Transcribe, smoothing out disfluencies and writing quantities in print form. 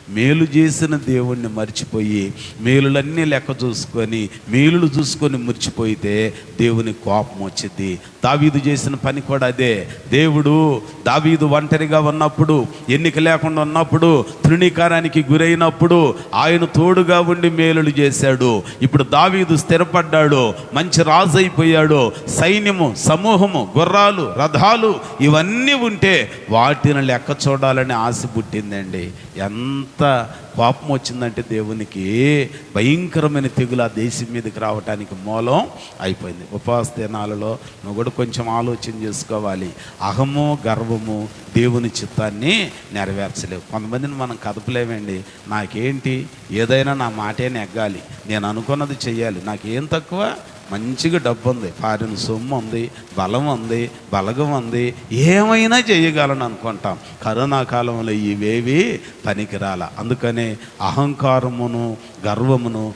మేలు చేసిన దేవుణ్ణి మర్చిపోయి మేలులన్నీ లెక్క చూసుకొని మేలులు చూసుకొని మురిచిపోయితే దేవుని కోపం వచ్చింది. దావీదు చేసిన పని కూడా అదే. దేవుడు దావీదు ఒంటరిగా ఉన్నప్పుడు, ఎన్నిక లేకుండా ఉన్నప్పుడు, తృణీకారానికి గురైనప్పుడు ఆయన తోడుగా ఉండి మేలులు చేశాడు. ఇప్పుడు దావీదు స్థిరపడ్డాడు, మంచి రాజు అయిపోయాడు. సైన్యము, సమూహము, గుర్రాలు, రథాలు ఇవన్నీ ఉంటే వాటిని లెక్క చూడాలని ఆశ పుట్టిందండి. ఎంత కోపం వచ్చిందంటే దేవునికి భయంకరమైన తెగులు ఆ దేశం మీదకి రావటానికి మూలం అయిపోయింది. ఉపవాస దినాలలో నువ్వు కూడా కొంచెం ఆలోచన చేసుకోవాలి. అహము, గర్వము దేవుని చిత్తాన్ని నెరవేర్చలేవు. కొంతమందిని మనం కదపలేమండి. నాకేంటి, ఏదైనా నా మాటే నెగ్గాలి, నేను అనుకున్నది చెయ్యాలి, నాకేం తక్కువ, మంచిగా డబ్బు ఉంది, పారిన సొమ్ము ఉంది, బలం ఉంది, బలగం ఉంది, ఏమైనా చేయగలను అనుకుంటాం. కరోనా కాలంలో ఇవేవి పనికిరాల. అందుకనే అహంకారమును, గర్వమును